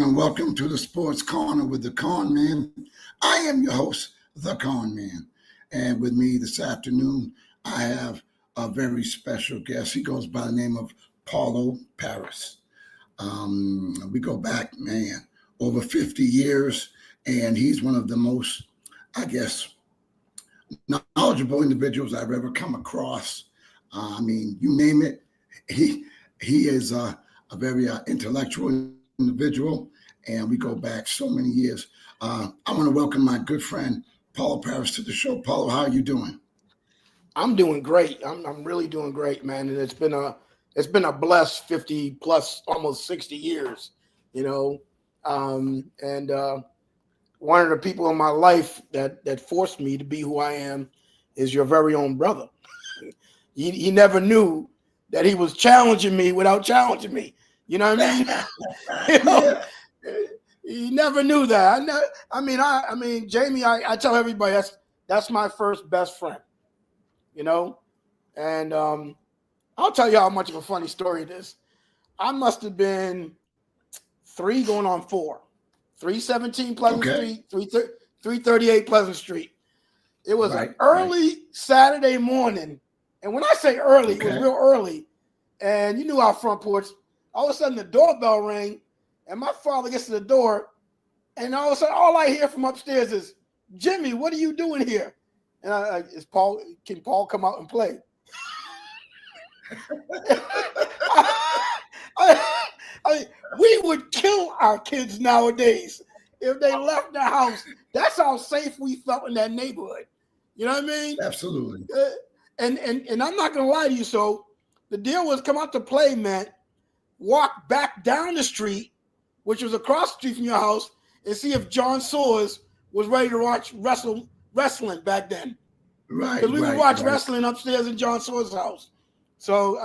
and welcome to the Sports Corner with the Conn Man. I am your host, the Conn Man. And with me this afternoon, I have a very special guest. He goes by the name of Paulo Paris. We go back, man, over 50 years, and he's one of the most, I guess, knowledgeable individuals I've ever come across. You name it, he is a very intellectual individual, and we go back so many years. I want to welcome my good friend Paulo Paris to the show. Paulo, how are you doing? I'm doing great. I'm really doing great, man. And it's been a blessed 50 plus almost 60 years, you know. And one of the people in my life that forced me to be who I am is your very own brother. He never knew that he was challenging me without challenging me. You know what I mean? He never knew that. Jamie, I tell everybody that's my first best friend. You know, and I'll tell you how much of a funny story it is. I must have been 3 going on 4, 317 Pleasant Street, 338 Pleasant Street. It was an early Saturday morning, and when I say early, it was real early. And you knew our front porch. All of a sudden, the doorbell rang, and my father gets to the door, and all of a sudden, all I hear from upstairs is, "Jimmy, what are you doing here?" And can Paul come out and play? We would kill our kids nowadays if they left the house. That's how safe we felt in that neighborhood. You know what I mean? Absolutely. And I'm not gonna lie to you. So the deal was come out to play meant walk back down the street, which was across the street from your house, and see if John Sawers was ready to watch wrestling back then. Right. Because we would watch wrestling upstairs in John Sawers' house. So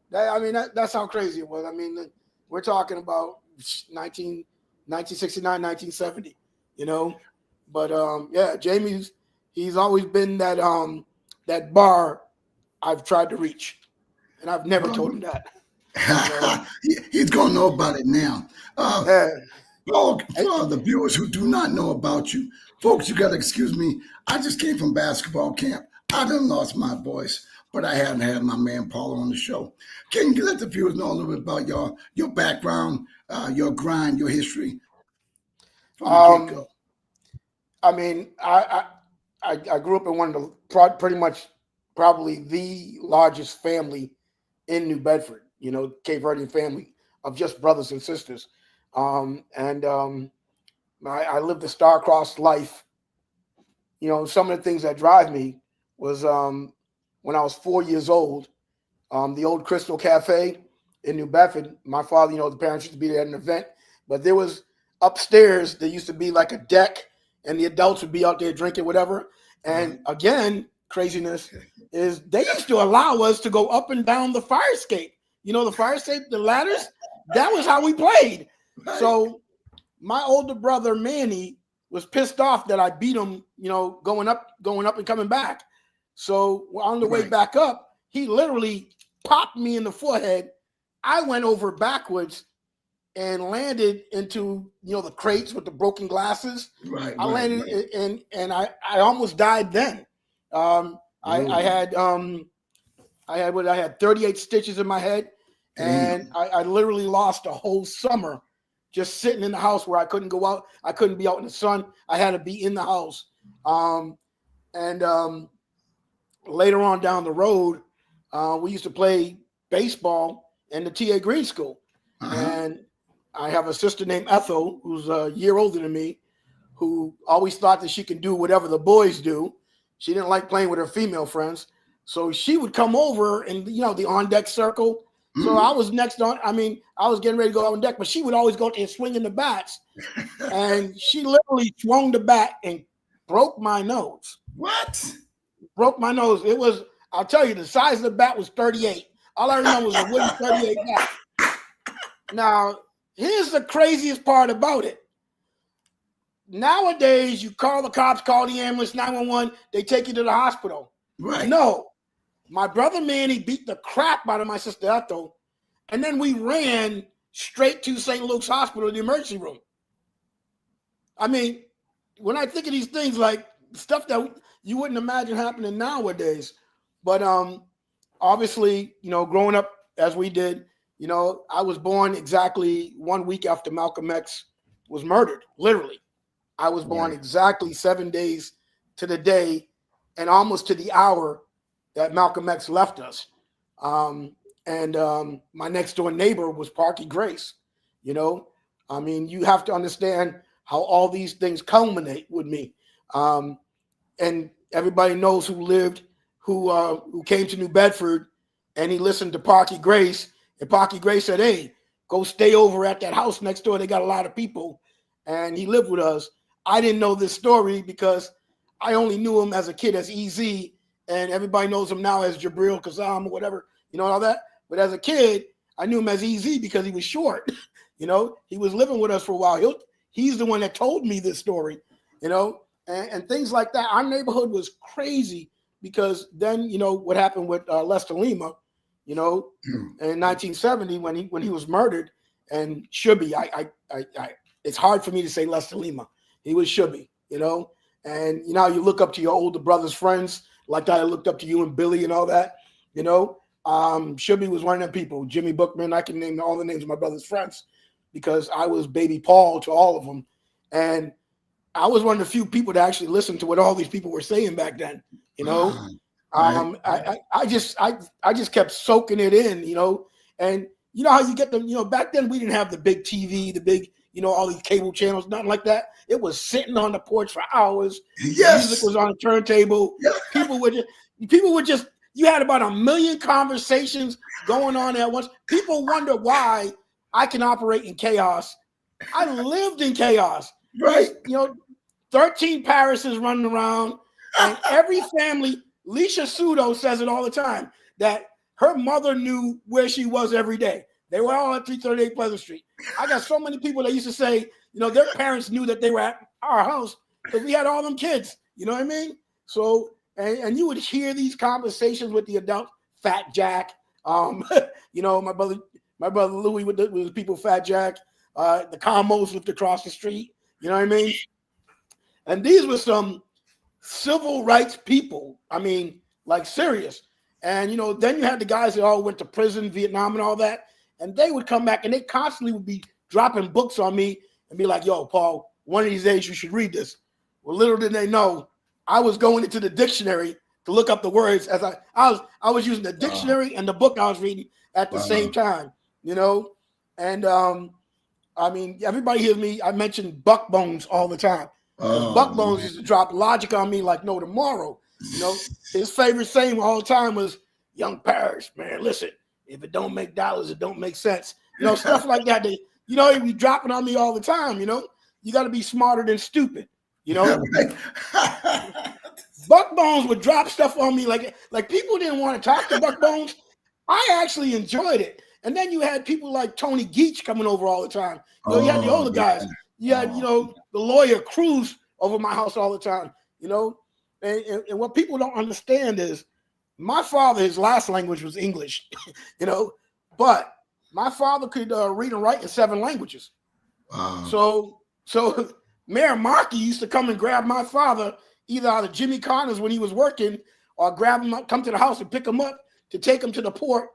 that's how crazy it was. I mean, we're talking about 1969, 1970, you know. But he's always been that bar I've tried to reach, and I've never told him that. He's gonna know about it now. For the viewers who do not know about you, folks, you gotta excuse me. I just came from basketball camp. I done lost my voice, but I hadn't had my man Paulo on the show. Can you let the viewers know a little bit about your background, your grind, your history from the get-go? I grew up in one of the probably the largest family in New Bedford. You know, Cape Verdean family of just brothers and sisters. I lived a star-crossed life. You know, some of the things that drive me was when I was 4 years old, the old Crystal Cafe in New Bedford. My father, the parents used to be there at an event, but there was upstairs, there used to be like a deck, and the adults would be out there drinking whatever. And again, craziness is they used to allow us to go up and down the fire escape. You know, the fire escape, the ladders, that was how we played. Right. So my older brother, Manny, was pissed off that I beat him, going up and coming back. So on the way back up, he literally popped me in the forehead. I went over backwards and landed into, the crates with the broken glasses. I landed and I almost died then. I had 38 stitches in my head, and I literally lost a whole summer just sitting in the house where I couldn't go out. I couldn't be out in the sun. I had to be in the house. Later on down the road, we used to play baseball in the T.A. Green School. And I have a sister named Ethel, who's a year older than me, who always thought that she could do whatever the boys do. She didn't like playing with her female friends. So she would come over and, the on-deck circle. So I was next on. I was getting ready to go on deck, but she would always go and swing in the bats. And she literally swung the bat and broke my nose. What? Broke my nose. It was, I'll tell you, the size of the bat was 38. All I remember was a wooden 38 bat. Now, here's the craziest part about it. Nowadays, you call the cops, call the ambulance, 911, they take you to the hospital. Right. No. My brother Manny beat the crap out of my sister Ethel, and then we ran straight to St. Luke's Hospital, the emergency room. I mean, when I think of these things, like stuff that you wouldn't imagine happening nowadays, but obviously, growing up as we did, I was born exactly 1 week after Malcolm X was murdered. Literally, I was born exactly 7 days to the day, and almost to the hour that Malcolm X left us. And my next door neighbor was Parky Grace. I mean, you have to understand how all these things culminate with me. And everybody knows who came to New Bedford, and he listened to Parky Grace, and Parky Grace said, "Hey, go stay over at that house next door. They got a lot of people." And he lived with us. I didn't know this story because I only knew him as a kid as EZ, and everybody knows him now as Jabril Kazam or whatever, all that. But as a kid, I knew him as EZ because he was short. He was living with us for a while. He's the one that told me this story, and things like that. Our neighborhood was crazy because then, what happened with Lester Lima, in 1970 when he was murdered, and Shubby, it's hard for me to say Lester Lima. He was Shubby, and you look up to your older brother's friends, like I looked up to you and Billy and all that, Shubby was one of them people. Jimmy Bookman, I can name all the names of my brother's friends because I was baby Paul to all of them. And I was one of the few people that actually listened to what all these people were saying back then, I just kept soaking it in, and how you get them, back then we didn't have the big TV, the big, all these cable channels, nothing like that. It was sitting on the porch for hours. Yes. Music was on a turntable. People would just, you had about 1 million conversations going on at once. People wonder why I can operate in chaos. I lived in chaos. Right. 13 Parises running around, and every family, Leisha Sudo says it all the time, that her mother knew where she was every day. They were all at 338 Pleasant Street. I got so many people that used to say, their parents knew that they were at our house because we had all them kids. You know what I mean? So, and you would hear these conversations with the adults, Fat Jack, my brother Louis with the people, Fat Jack, the Combos lived across the street. You know what I mean? And these were some civil rights people. I mean, like serious. And, then you had the guys that all went to prison, Vietnam and all that. And they would come back and they constantly would be dropping books on me and be like, "Yo, Paul, one of these days you should read this." Well, little did they know, I was going into the dictionary to look up the words as I was using the dictionary and the book I was reading at the same time, And I mean, everybody hears me. I mention Buck Bones all the time. Buck Bones used to drop logic on me like no tomorrow. His favorite saying all the time was, "Young Parrish, man, listen, if it don't make dollars, it don't make sense." Stuff like that. He'd be dropping on me all the time. You got to be smarter than stupid. Buck Bones would drop stuff on me like people didn't want to talk to Buck Bones. I actually enjoyed it. And then you had people like Tony Geach coming over all the time. You had the older guys. You had, the lawyer Cruz over my house all the time, And what people don't understand is my father, his last language was English, but my father could read and write in 7 languages. So Mayor Markey used to come and grab my father either out of Jimmy Connors when he was working, or grab him up, come to the house and pick him up to take him to the port,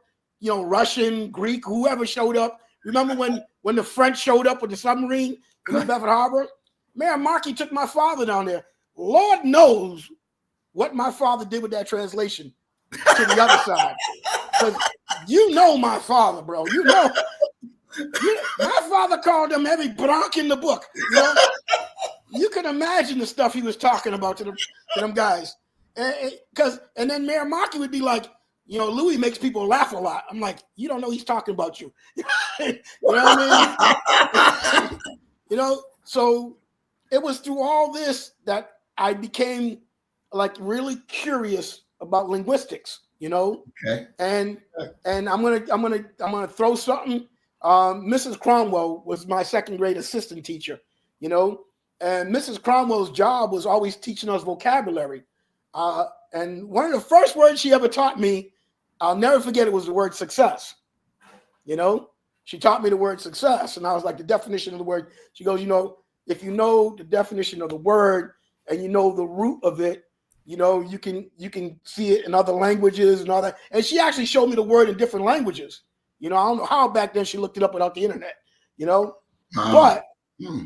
Russian, Greek, whoever showed up. Remember when the French showed up with the submarine in the Bedford Harbor? Mayor Markey took my father down there. Lord knows what my father did with that translation to the other side. Because my father, bro. My father called them every bronc in the book. You can imagine the stuff he was talking about to them guys. And then Mayor Markey would be like, Louis makes people laugh a lot. I'm like, you don't know he's talking about you. You know what I mean? So it was through all this that I became like really curious about linguistics, Okay. And I'm gonna throw something. Mrs. Cromwell was my second grade assistant teacher, and Mrs. Cromwell's job was always teaching us vocabulary. And one of the first words she ever taught me, I'll never forget it, was the word success. she taught me the word success. And I was like, the definition of the word. She goes, if you know the definition of the word and you know the root of it, you can see it in other languages and all that. And she actually showed me the word in different languages. I don't know how back then she looked it up without the internet, but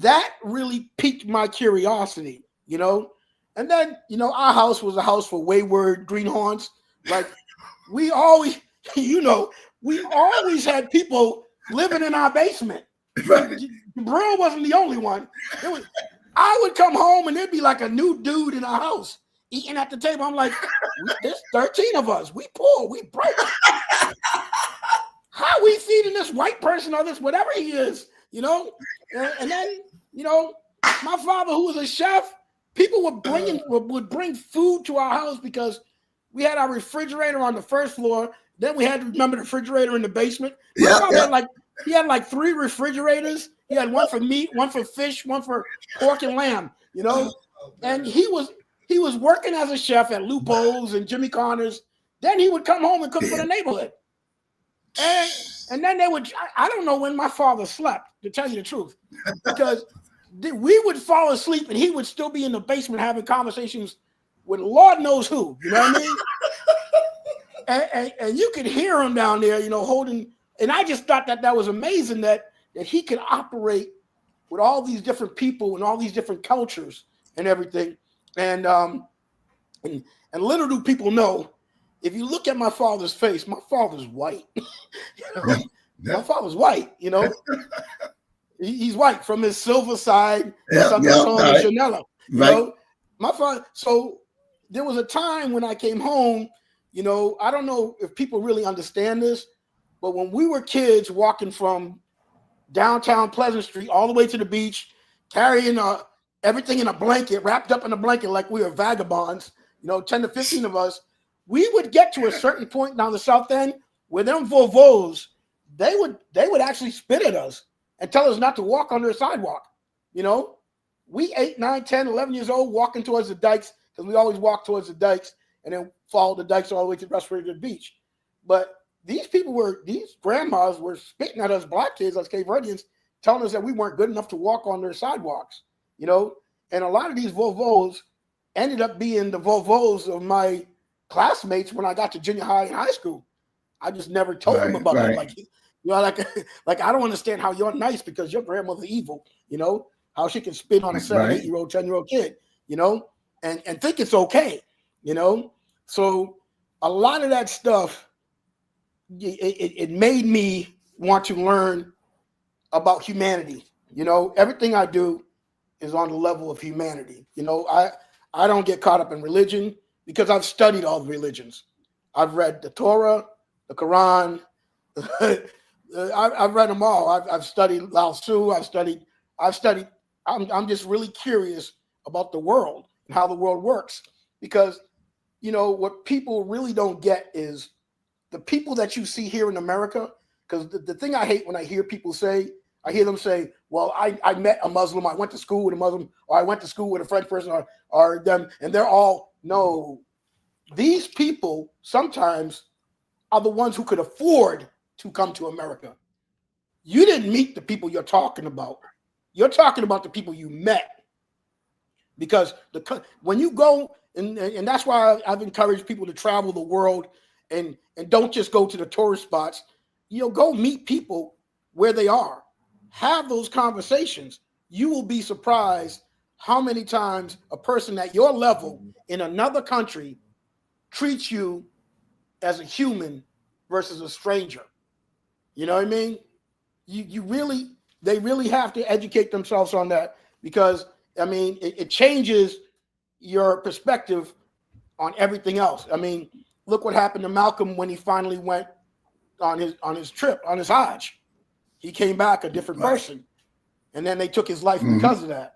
that really piqued my curiosity, And then, our house was a house for wayward greenhorns. Like we always, we always had people living in our basement. Brill wasn't the only one. I would come home and there'd be like a new dude in our house eating at the table. I'm like, there's 13 of us. We poor, we broke. How are we feeding this white person or this whatever he is, And then, my father, who was a chef, people would bring food to our house because we had our refrigerator on the first floor. Then we had to remember the refrigerator in the basement. My father had like 3 refrigerators. He had one for meat, one for fish, one for pork and lamb, And he was working as a chef at Lupo's and Jimmy Connor's. Then he would come home and cook for the neighborhood. And then I don't know when my father slept, to tell you the truth, because we would fall asleep and he would still be in the basement having conversations with Lord knows who, you know what I mean? and you could hear him down there, holding. And I just thought that was amazing that he could operate with all these different people and all these different cultures and everything. And little do people know, if you look at my father's face, my father's white. My father's white, He's white from his silver side, Chanela. My father. So there was a time when I came home, I don't know if people really understand this, but when we were kids walking from downtown Pleasant Street all the way to the beach, carrying everything in a blanket, wrapped up in a blanket like we were vagabonds, 10 to 15 of us, we would get to a certain point down the South End where them Volvos, they would actually spit at us and tell us not to walk on their sidewalk. We 8, 9, 10, 11 years old walking towards the dikes, because we always walk towards the dikes and then follow the dikes all the way to the Restorative Beach. But these grandmas were spitting at us black kids, us Cape Verdeans, telling us that we weren't good enough to walk on their sidewalks, And a lot of these Volvos ended up being the Volvos of my classmates when I got to junior high and high school. I just never told them about it. Like I don't understand how you're nice because your grandmother's evil, how she can spit on a 7, 8-year-old, 10-year-old kid, and think it's okay, So a lot of that stuff, it made me want to learn about humanity. Everything I do is on the level of humanity. I don't get caught up in religion because I've studied all the religions. I've read the Torah, the Quran. I've read them all. I've studied Lao Tzu. I'm just really curious about the world and how the world works, because what people really don't get is the people that you see here in America. Because the thing I hate when I hear people say, well, I met a Muslim, I went to school with a Muslim, or I went to school with a French person, or them, and they're all, no. These people sometimes are the ones who could afford to come to America. You didn't meet the people you're talking about. You're talking about the people you met. Because when you go, and that's why I've encouraged people to travel the world and don't just go to the tourist spots. Go meet people where they are. Have those conversations. You will be surprised how many times a person at your level in another country treats you as a human versus a stranger. You know what I mean? They really have to educate themselves on that, because it changes your perspective on everything else. Look what happened to Malcolm when he finally went on his trip, on his Hajj. He came back a different person, and then they took his life because of that.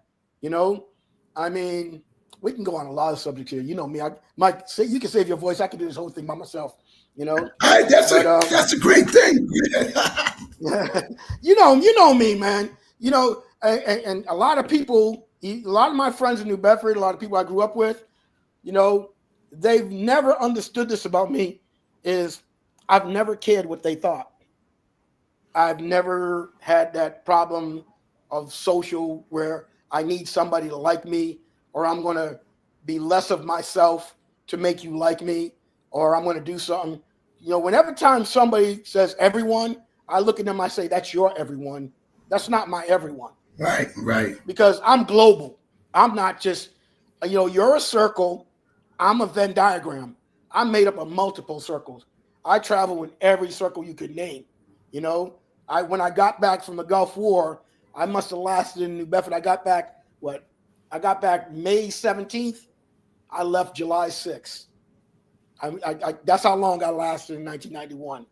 We can go on a lot of subjects here. You know me. Mike, you can save your voice. I can do this whole thing by myself. That's a great thing. you know me, man. And a lot of people, a lot of my friends in New Bedford, a lot of people I grew up with, they've never understood this about me, is I've never cared what they thought. I've never had that problem of social where I need somebody to like me, or I'm going to be less of myself to make you like me, or I'm going to do something. Whenever time somebody says everyone, I look at them, I say, that's your everyone. That's not my everyone. Right. Because I'm global. I'm not just, you're a circle. I'm a Venn diagram. I'm made up of multiple circles. I travel in every circle you could name. When I got back from the Gulf War, I must have lasted in New Bedford. I got back May 17th. I left July 6th. That's how long I lasted in 1991.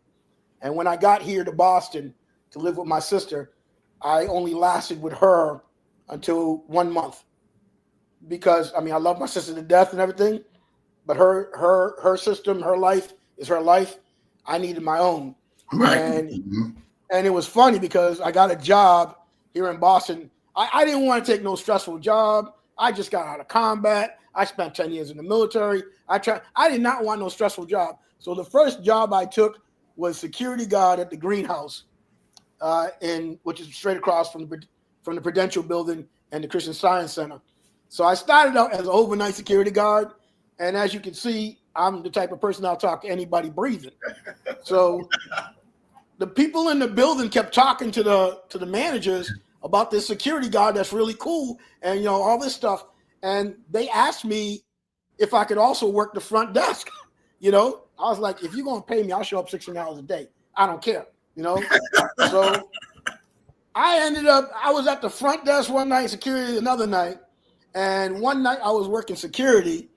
And when I got here to Boston to live with my sister, I only lasted with her until 1 month. Because I love my sister to death and everything, but her system, her life is her life. I needed my own. Right. And it was funny because I got a job here in Boston. I didn't want to take no stressful job. I just got out of combat. I spent 10 years in the military. I did not want no stressful job. So the first job I took was security guard at the greenhouse, which is straight across from the Prudential Building and the Christian Science Center. So I started out as an overnight security guard, and as you can see, I'm the type of person I'll talk to anybody breathing. So the people in the building kept talking to the managers about this security guard that's really cool, and all this stuff. And they asked me if I could also work the front desk. I was like, if you're gonna pay me, I'll show up 16 hours a day. I don't care. So I was at the front desk one night, security another night, and one night I was working security,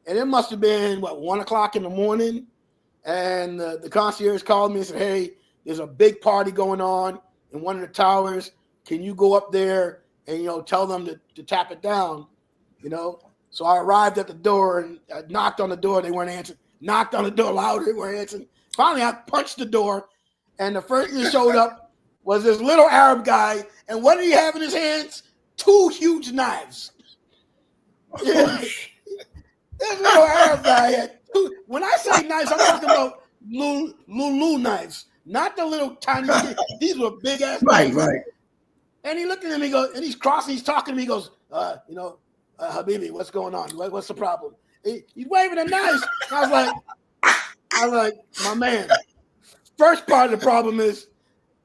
and it must have been 1 o'clock in the morning, and the concierge called me and said, hey, there's a big party going on in one of the towers. Can you go up there and tell them to tap it down? So I arrived at the door and I knocked on the door, they weren't answering. Knocked on the door louder, they weren't answering. Finally I punched the door, and the first thing that showed up was this little Arab guy, and what did he have in his hands? 2 huge knives. This little Arab guy had 2. When I say knives, I'm talking about Lulu knives, not the little tiny. These were big ass knives. Right. And he looked at him. He goes, and he's crossing. He's talking to me. He goes, Habibi, what's going on? What's the problem? He's waving the knives. I was like, my man. First part of the problem is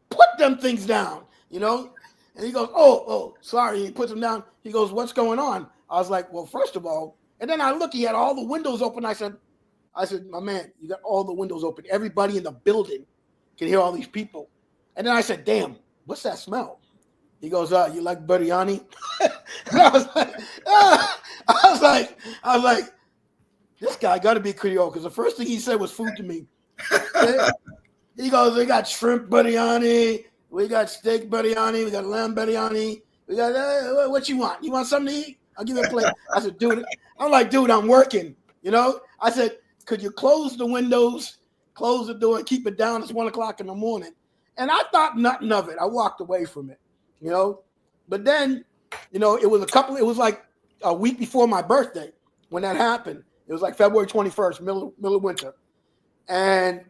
put them things down, And he goes, oh, sorry. He puts them down. He goes, what's going on? I was like, well, first of all, and then I look, he had all the windows open. I said, my man, you got all the windows open. Everybody in the building can hear all these people. And then I said, damn, what's that smell? He goes, you like biryani? And I was like, this guy got to be Creole, because the first thing he said was food to me. He goes, we got shrimp biryani, we got steak biryani, we got lamb biryani, we got what you want? You want something to eat? I'll give you a plate. I said, dude, I'm working. I said, could you close the windows, close the door, and keep it down? It's 1 o'clock in the morning. And I thought nothing of it. I walked away from it, But then, it was like a week before my birthday when that happened. It was like February 21st, middle of winter. And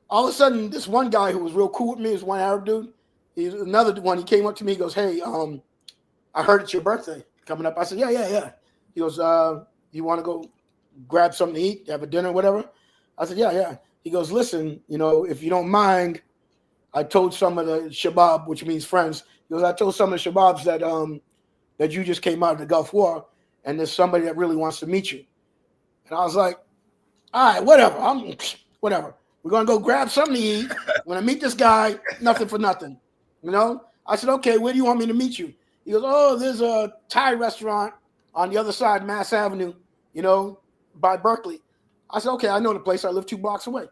all of a sudden, this one guy who was real cool with me, this one Arab dude, he's another one. He came up to me, he goes, hey, I heard it's your birthday coming up. I said, yeah. He goes, you want to go grab something to eat, have a dinner, whatever? I said, yeah. He goes, listen, if you don't mind, I told some of the Shabab, which means friends, he goes, I told some of the Shababs that you just came out of the Gulf War, and there's somebody that really wants to meet you. And I was like, all right, whatever. Whatever. We're going to go grab something to eat. When I meet this guy, nothing for nothing. I said, okay, where do you want me to meet you? He goes, oh, there's a Thai restaurant on the other side, Mass Avenue, by Berkeley. I said, okay, I know the place. I live 2 blocks away,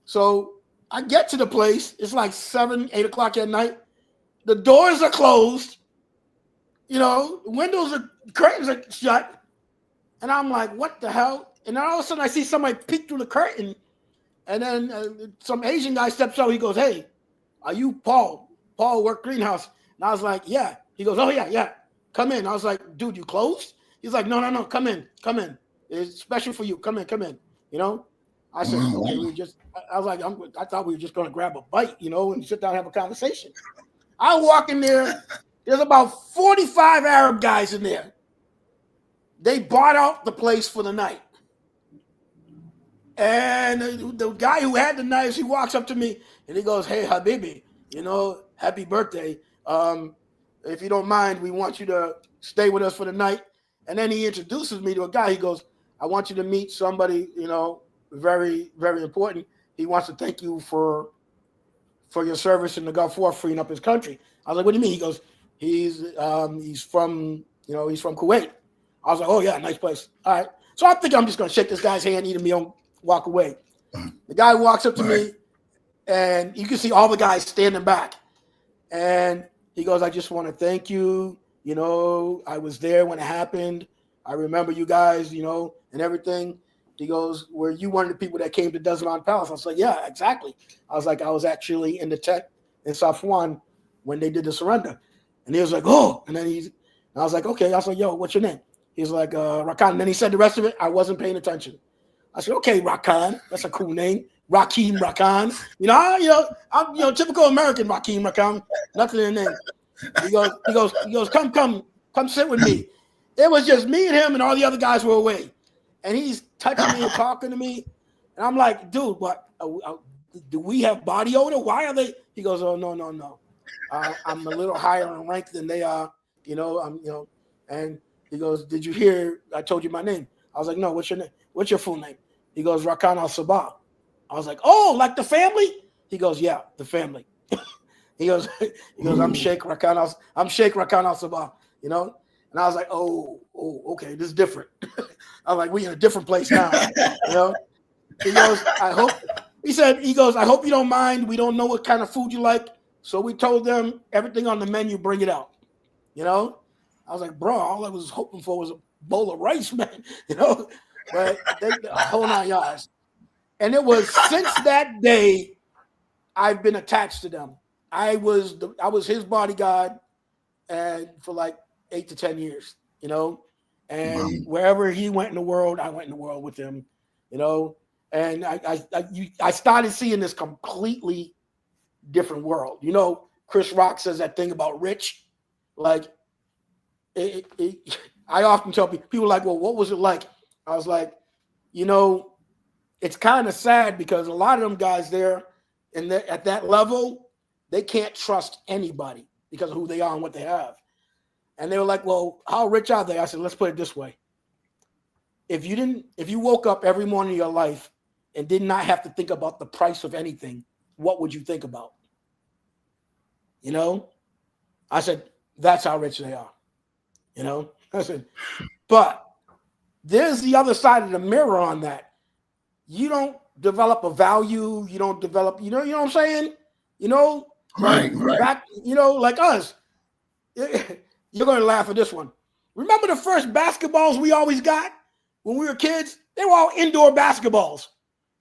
So I get to the place. It's like 7, 8 o'clock at night. The doors are closed. Windows are, curtains are shut. And I'm like, what the hell? And then all of a sudden I see somebody peek through the curtain. And then some Asian guy steps out. He goes, hey, are you Paul? Paul work greenhouse. And I was like, yeah. He goes, oh, yeah. Come in. I was like, dude, you closed? He's like, no. Come in. It's special for you. Come in. I said, okay, I was like, I thought we were just going to grab a bite, and sit down and have a conversation. I walk in there. There's about 45 Arab guys in there. They bought out the place for the night. And the guy who had the knives, he walks up to me and he goes, "Hey, Habibi, happy birthday. If you don't mind, we want you to stay with us for the night." And then he introduces me to a guy. He goes, "I want you to meet somebody, very, very important. He wants to thank you for your service in the Gulf War, freeing up his country." I was like, "What do you mean?" He goes, he's from Kuwait. I was like, "Oh yeah, nice place." All right. So I think I'm just gonna shake this guy's hand, eat a meal, walk away. The guy walks up to me, and you can see all the guys standing back. And he goes, "I just want to thank you. I was there when it happened. I remember you guys, and everything." He goes, "Were you one of the people that came to Desert Mountain Palace?" I was like, "Yeah, exactly." I was like, "I was actually in the tent in Safwan when they did the surrender." And he was like, "Oh," and then I was like, "Okay." I was like, "Yo, what's your name?" He's like, "Rakan." And then he said the rest of it. I wasn't paying attention. I said, "Okay, Rakan. That's a cool name. Rakim Rakan. I'm typical American Rakim Rakan. Nothing in the name." He goes, come sit with me. It was just me and him, and all the other guys were away. And he's touching me and talking to me. And I'm like, "Dude, what? Do we have body odor? Why are they?" He goes, "Oh, no. I'm a little higher in rank than they are. And he goes, "Did you hear I told you my name?" I was like, "No, what's your name? What's your full name?" He goes, "Rakan al-Sabah." I was like, "Oh, like the family?" He goes, "Yeah, the family." He goes, "I'm Sheikh Rakan al-Sabah, And I was like, oh, okay, this is different. I'm like, we in a different place now, He goes, "I hope," "I hope you don't mind. We don't know what kind of food you like." So we told them everything on the menu, bring it out, I was like, "Bro, all I was hoping for was a bowl of rice, man," but the whole 9 yards. And it was since that day, I've been attached to them. I was his bodyguard, and for like 8 to 10 years, and wherever he went in the world, I went in the world with him, and I started seeing this completely different world. Chris Rock says that thing about rich, like I often tell people like, "Well, what was it like?" I was like, it's kind of sad because a lot of them guys there at that level, they can't trust anybody because of who they are and what they have. And they were like, "Well, how rich are they?" I said, "Let's put it this way. If you woke up every morning of your life and did not have to think about the price of anything, what would you think about?" I said, "That's how rich they are." I said, but there's the other side of the mirror on that. You don't develop a value. You don't develop, you know what I'm saying? Right. Back, like us. You're going to laugh at this one. Remember the first basketballs we always got when we were kids? They were all indoor basketballs.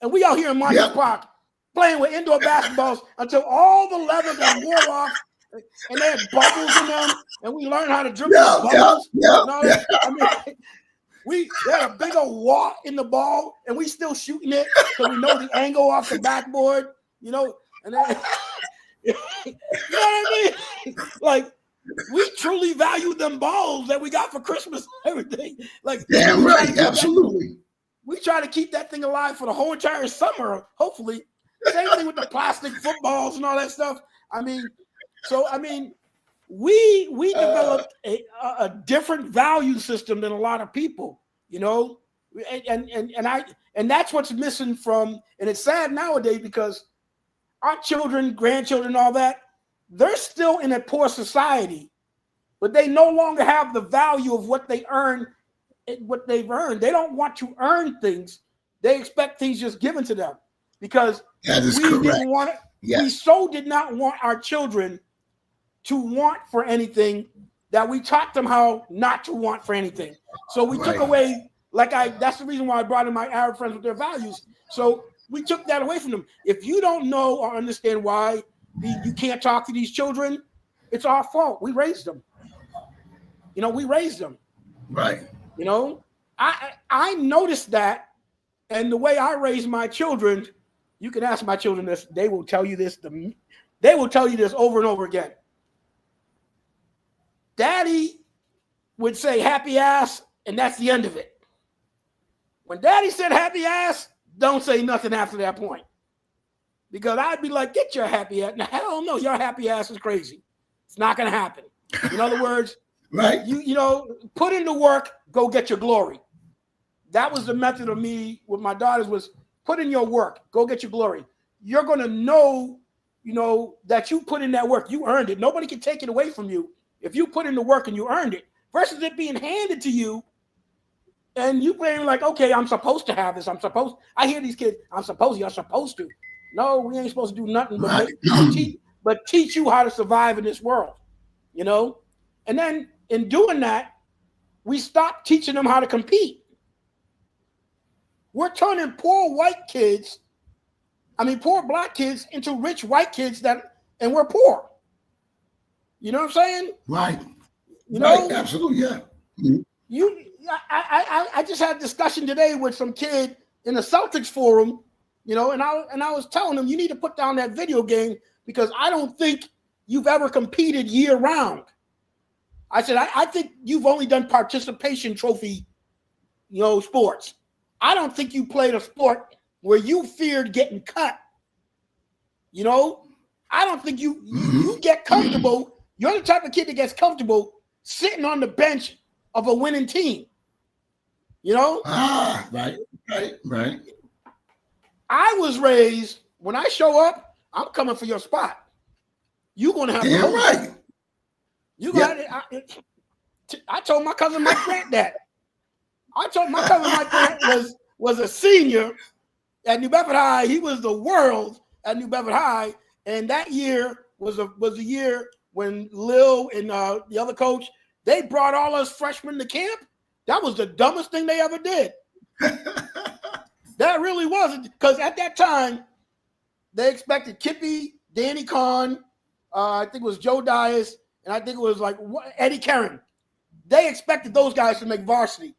And we out here in Marshall Park playing with indoor basketballs until all the leather got wore off and they had bubbles in them. And we learned how to dribble bubbles. We had a big old wart in the ball, and we still shooting it because we know the angle off the backboard, and then you know what I mean? Like, we truly value them balls that we got for Christmas and everything. Like, damn right, absolutely. We try to keep that thing alive for the whole entire summer, hopefully. Same thing with the plastic footballs and all that stuff. We developed a different value system than a lot of people, and that's what's missing from, and it's sad nowadays because our children, grandchildren, all that, they're still in a poor society, but they no longer have the value of what they earn, what they've earned. They don't want to earn things. They expect things just given to them because didn't want it. Yes. We so did not want our children to want for anything that we taught them how not to want for anything. So we took away, that's the reason why I brought in my Arab friends with their values. So we took that away from them. If you don't know or understand why you can't talk to these children, it's our fault. We raised them. We raised them. Right. I noticed that, And the way I raise my children, you can ask my children this, they will tell you this. They will tell you this over and over again. Daddy would say happy ass, and that's the end of it. When Daddy said happy ass, don't say nothing after that point. Because I'd be like, get your happy ass. Now, hell no, your happy ass is crazy. It's not going to happen. In other words, right? You know, put in the work, go get your glory. That was the method of me with my daughters was put in your work, go get your glory. You're going to know, you know, that you put in that work. You earned it. Nobody can take it away from you if you put in the work and you earned it versus it being handed to you. And you being like, okay, I'm supposed to have this. I hear these kids, you're supposed to. No, we ain't supposed to do nothing but teach you how to survive in this world, you know? And then in doing that, we stop teaching them how to compete. We're turning poor black kids into rich white kids and we're poor. You know what I'm saying? Right. You know? Right. Absolutely, yeah. I just had a discussion today with some kid in the Celtics forum, you know, and I was telling him, you need to put down that video game because I don't think you've ever competed year round. I said, I think you've only done participation trophy, you know, sports. I don't think you played a sport where you feared getting cut. You know, I don't think you get comfortable. You're the type of kid that gets comfortable sitting on the bench of a winning team. You know? Right. I was raised, when I show up, I'm coming for your spot. You're going to have to hold right. You got it. I told my cousin Mike Grant that. I told my cousin Mike Grant was a senior at New Bedford High. He was the world at New Bedford High. And that year was a year when Lil and the other coach, they brought all us freshmen to camp. That was the dumbest thing they ever did. That really wasn't, because at that time, they expected Kippy, Danny Conn, I think it was Joe Dias, and I think it was like Eddie Karen. They expected those guys to make varsity.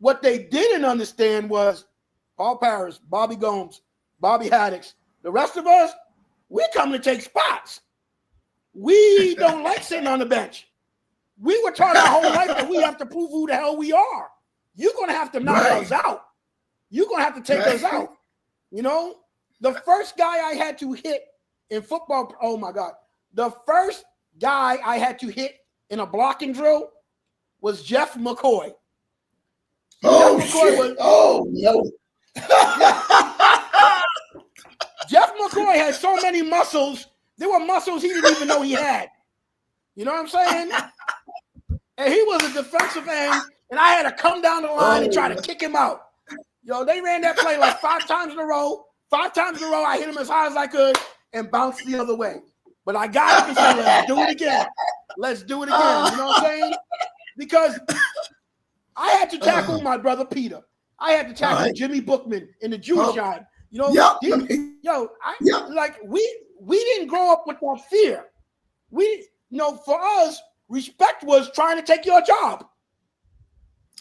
What they didn't understand was Paul Paris, Bobby Gomes, Bobby Haddix. The rest of us, we come to take spots. We don't like sitting on the bench. We were taught our whole life that we have to prove who the hell we are. You're going to have to knock us out. You're going to have to take us out. You know, the first guy I had to hit in football, oh my God. The first guy I had to hit in a blocking drill was Jeff McCoy. Oh, Jeff McCoy shit. Oh, no. Jeff McCoy had so many muscles. There were muscles he didn't even know he had. You know what I'm saying? And he was a defensive end, and I had to come down the line and try to kick him out. Yo, they ran that play like 5 times in a row. 5 times in a row, I hit him as hard as I could and bounced the other way. But I got up and said, let's do it again. Let's do it again. You know what I'm saying? Because I had to tackle my brother Peter. I had to tackle Jimmy Bookman in the Jewish yard. You know, like we didn't grow up with that fear. For us, respect was trying to take your job.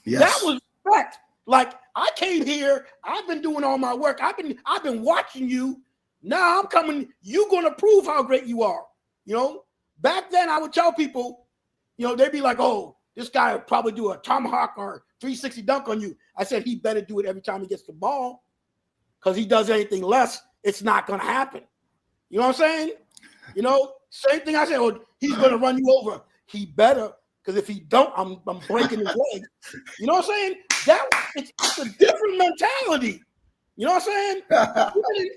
Yes. That was respect. Like, I came here, I've been doing all my work. I've been watching you. Now I'm coming, you're gonna prove how great you are. You know, back then I would tell people, you know, they'd be like, oh, this guy would probably do a tomahawk or 360 dunk on you. I said he better do it every time he gets the ball, because he does anything less, it's not gonna happen. You know what I'm saying? You know, same thing I said, oh, he's gonna run you over. He better, because if he don't, I'm breaking his leg. You know what I'm saying? It's a different mentality. You know what I'm saying?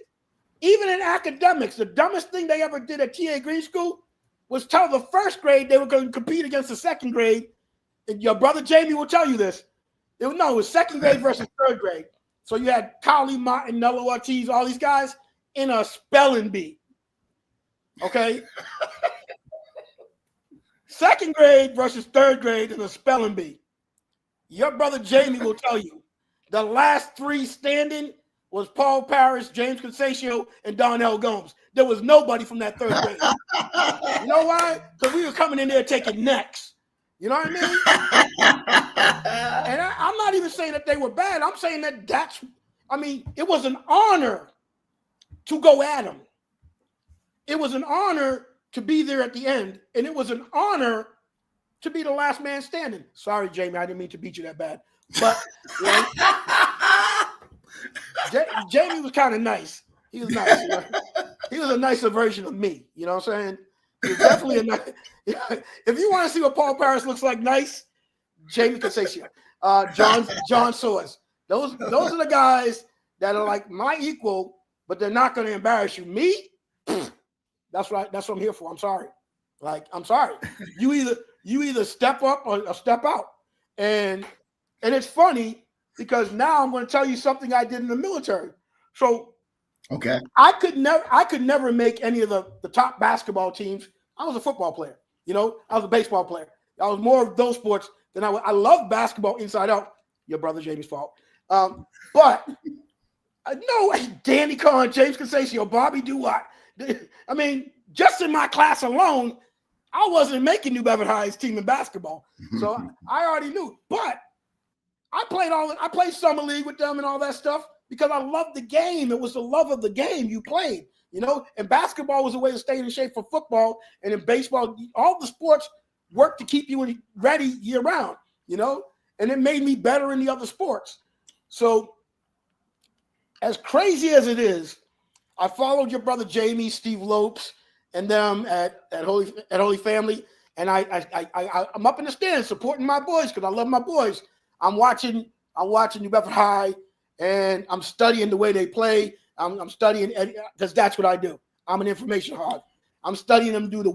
Even in academics, the dumbest thing they ever did at TA Green School was tell the first grade they were going to compete against the second grade. And your brother Jamie will tell you this. It was second grade versus third grade. So you had Collie Martin, Nello Ortiz, all these guys in a spelling bee. Okay? Second grade versus third grade in a spelling bee. Your brother Jamie will tell you the last 3 standing was Paul Paris, James Consaccio, and Donnell Gomes. There was nobody from that third grade. You know why? Because we were coming in there taking necks. You know what I mean? And I'm not even saying that they were bad. I'm saying that I mean, it was an honor to go at him. It was an honor to be there at the end, and it was an honor to be the last man standing. Sorry, Jamie, I didn't mean to beat you that bad, but Jamie was kind of nice. He was nice. You know? He was a nicer version of me. You know what I'm saying? He was definitely a nice. If you want to see what Paul Paris looks like, nice, Jamie Casasio, John Soers. Those are the guys that are like my equal, but they're not going to embarrass you. Me, that's right. That's what I'm here for. I'm sorry. Like, I'm sorry. You either step up or step out. And it's funny because now I'm going to tell you something I did in the military. So okay, I could never make any of the top basketball teams. I was a football player. You know, I was a baseball player. I was more of those sports than I love basketball inside out. Your brother Jamie's fault. But no, Danny Conn, James Casasio, Bobby Duwatt. I mean, just in my class alone, I wasn't making New Bedford High's team in basketball. So I already knew. But I played summer league with them and all that stuff because I loved the game. It was the love of the game you played, you know, and basketball was a way to stay in shape for football. And in baseball, all the sports work to keep you ready year round, you know, and it made me better in the other sports. So as crazy as it is, I followed your brother Jamie, Steve Lopes, and them at Holy Family, and I'm up in the stands supporting my boys because I love my boys. I'm watching New Bedford High, and I'm studying the way they play. I'm studying because that's what I do. I'm an information hog. I'm studying them do the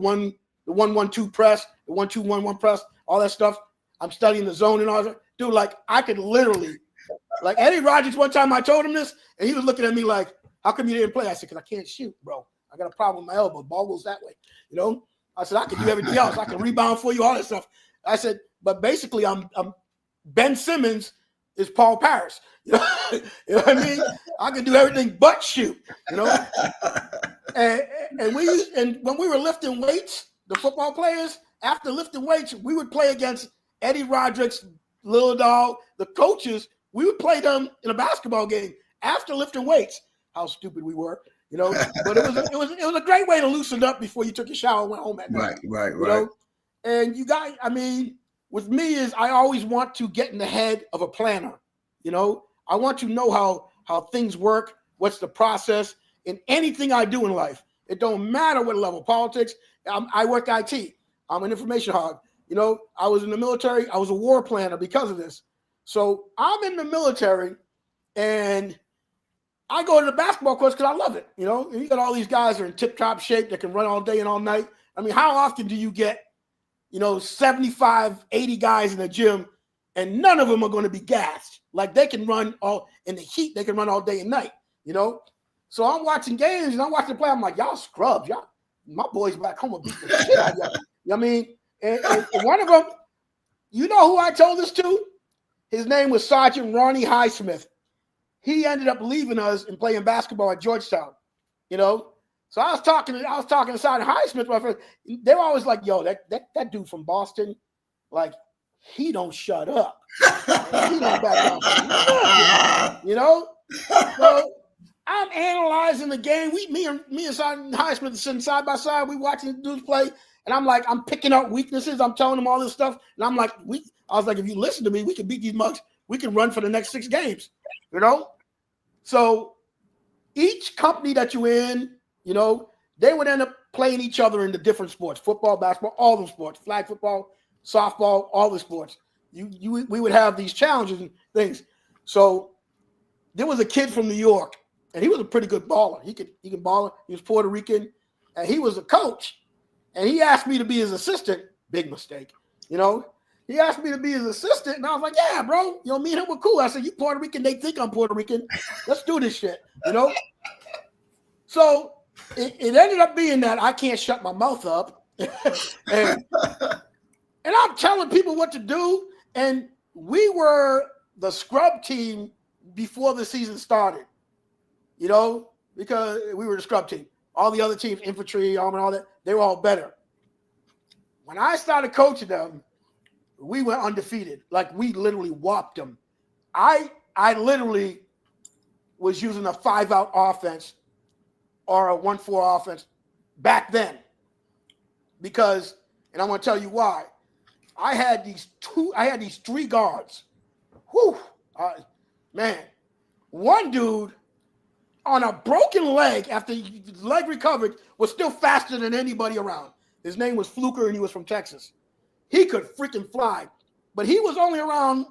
1-1-2 press, the 1-2-1-1 press, all that stuff. I'm studying the zone and all that. Dude, like I could literally, like Eddie Rogers. One time I told him this, and he was looking at me like, "How come you didn't play?" I said, "Because I can't shoot, bro. I got a problem with my elbow. Ball goes that way." You know? I said, "I can do everything else. I can rebound for you, all that stuff." I said, "But basically, I'm Ben Simmons is Paul Paris." You know, you know what I mean? I can do everything but shoot. You know? And when we were lifting weights, the football players, after lifting weights, we would play against Eddie Roderick's Little Dog, the coaches. We would play them in a basketball game after lifting weights. How stupid we were, you know. But it was a great way to loosen up before you took your shower and went home at night. Right. You know? And you guys, I mean, with me is I always want to get in the head of a planner. You know, I want to know how things work, what's the process in anything I do in life. It don't matter what level, politics. I work IT. I'm an information hog. You know, I was in the military. I was a war planner because of this. So I'm in the military, and I go to the basketball courts because I love it. You know, and you got all these guys that are in tip-top shape that can run all day and all night. I mean, how often do you get, 75, 80 guys in the gym, and none of them are going to be gassed? Like they can run all in the heat. They can run all day and night, you know? So I'm watching games and I'm watching the play. I'm like, y'all scrubs. Y'all, my boys back home will beat the shit out of y'all. You know what I mean? And one of them, you know who I told this to? His name was Sergeant Ronnie Highsmith. He ended up leaving us and playing basketball at Georgetown, you know? So I was talking to Sergeant Highsmith. My friend. They were always like, yo, that dude from Boston, like, he don't shut up. He don't back down for nothing, you know? So I'm analyzing the game. Me and Sergeant Highsmith are sitting side by side. We watching the dudes play. And I'm like, I'm picking up weaknesses. I'm telling them all this stuff. And I'm like, I was like, if you listen to me, we can beat these mugs. We can run for the next 6 games, you know? So each company that you're in, you know, they would end up playing each other in the different sports, football, basketball, all the sports, flag football, softball, all the sports. We would have these challenges and things. So there was a kid from New York, and he was a pretty good baller. He can ball. He was Puerto Rican, and he was a coach. And he asked me to be his assistant. Big mistake, you know. He asked me to be his assistant, and I was like, yeah, bro. You know, me and him were cool. I said, you Puerto Rican, they think I'm Puerto Rican. Let's do this shit, you know. So it ended up being that I can't shut my mouth up. and I'm telling people what to do. And we were the scrub team before the season started, you know, because we were the scrub team. All the other teams, infantry, army, and all that, they were all better. When I started coaching them, we went undefeated. Like we literally whopped them. I literally was using a 5-out offense or a 1-4 offense back then. Because, and I'm going to tell you why. I had these 3 guards. Whew, man. One dude on a broken leg after his leg recovered was still faster than anybody around. His name was Fluker, and he was from Texas. He could freaking fly, but he was only around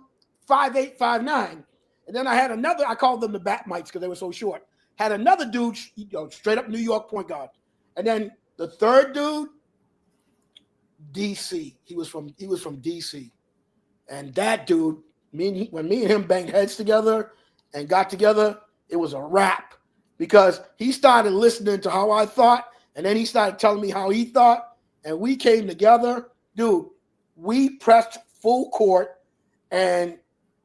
5'8", 5'9". And then I had another, I called them the Bat Mites because they were so short. Had another dude, straight up New York point guard. And then the third dude, DC. He was from DC. And that dude, when me and him banged heads together and got together, it was a wrap. Because he started listening to how I thought, and then he started telling me how he thought, and we came together. Dude, we pressed full court, and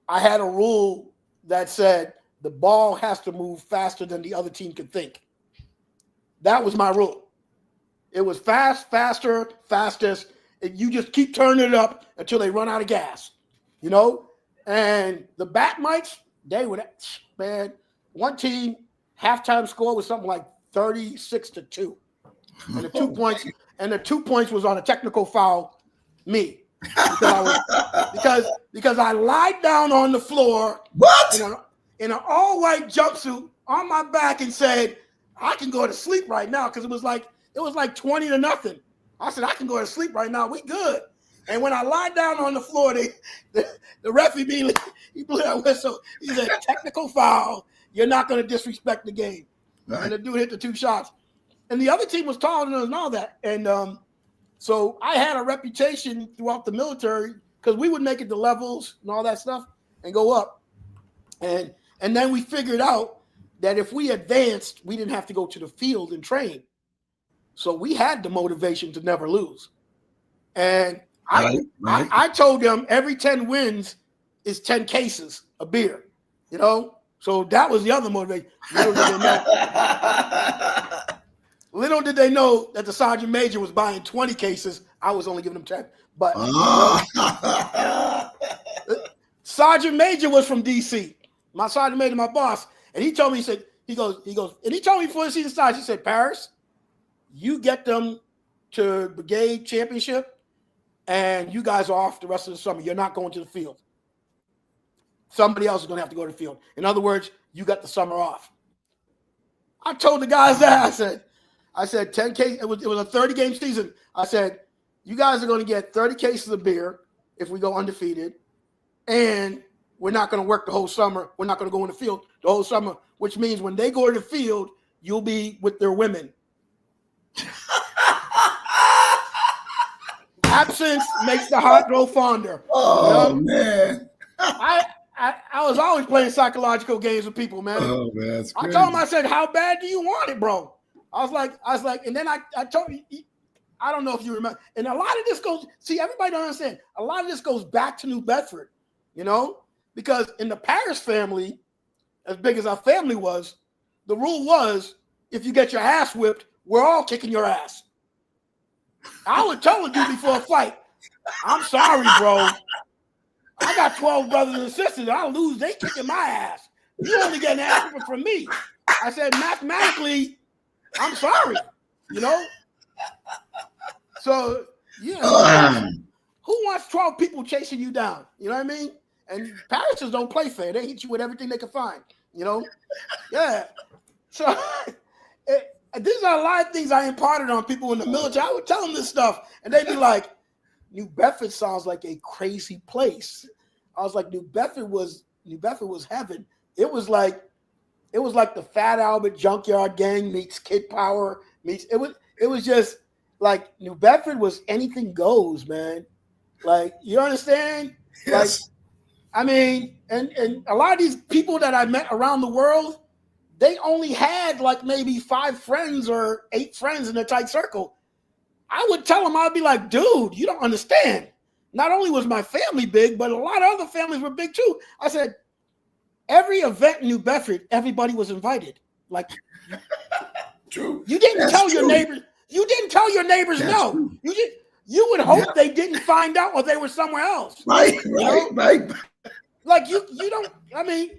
I had a rule that said the ball has to move faster than the other team can think. That was my rule. It was fast, faster, fastest, and you just keep turning it up until they run out of gas, And the Bat Mites, they would, man, one team, halftime score was something like 36-2. And the 2 points was on a technical foul, me. Because I lied down on the floor in an all-white jumpsuit on my back and said, I can go to sleep right now, because it was like 20-0. I said, I can go to sleep right now. We good. And when I lied down on the floor, the referee he blew that whistle. He said, technical foul. You're not going to disrespect the game. Right. And the dude hit the 2 shots. And the other team was taller than us and all that. And so I had a reputation throughout the military because we would make it to levels and all that stuff and go up. And then we figured out that if we advanced, we didn't have to go to the field and train. So we had the motivation to never lose. And I told them every 10 wins is 10 cases of beer, So that was the other motivation. Little did they know that the Sergeant Major was buying 20 cases. I was only giving them 10. But Sergeant Major was from DC. My Sergeant Major, my boss. And he told me, he goes, and he told me before the season started, he said, Paris, you get them to brigade championship and you guys are off the rest of the summer. You're not going to the field. Somebody else is going to have to go to the field. In other words, you got the summer off. I told the guys that. I said 10 cases. It was a 30-game season. I said, you guys are going to get 30 cases of beer if we go undefeated, and we're not going to work the whole summer. We're not going to go in the field the whole summer, which means when they go to the field, you'll be with their women. Absence makes the heart grow fonder. Oh, man. I was always playing psychological games with people, man. Oh, man, that's crazy. I told him, I said, how bad do you want it, bro? I was like, and then I told you, I don't know if you remember. And a lot of this goes, see, everybody don't understand. A lot of this goes back to New Bedford, because in the Paris family, as big as our family was, the rule was, if you get your ass whipped, we're all kicking your ass. I would tell a dude before a fight, I'm sorry, bro. I got 12 brothers and sisters. I'll lose. They kicking my ass. You only getting ass whipping from me. I said, mathematically, I'm sorry. So, who wants 12 people chasing you down? You know what I mean? And Parisers don't play fair. They hit you with everything they can find, Yeah. So, these are a lot of things I imparted on people in the military. I would tell them this stuff, and they'd be like, New Bedford sounds like a crazy place. I was like, New Bedford was heaven. It was like the Fat Albert Junkyard Gang meets Kid Power meets. It was just like New Bedford was anything goes, man. Like, you understand? Yes. Like, I mean, and a lot of these people that I met around the world, they only had like maybe 5 friends or 8 friends in a tight circle. I would tell them, I'd be like, dude, you don't understand. Not only was my family big, but a lot of other families were big too. I said, every event in New Bedford, everybody was invited. Like, true. You didn't tell your neighbors. You didn't tell your neighbors no. True. You would hope they didn't find out or they were somewhere else. Right. Like you don't. I mean,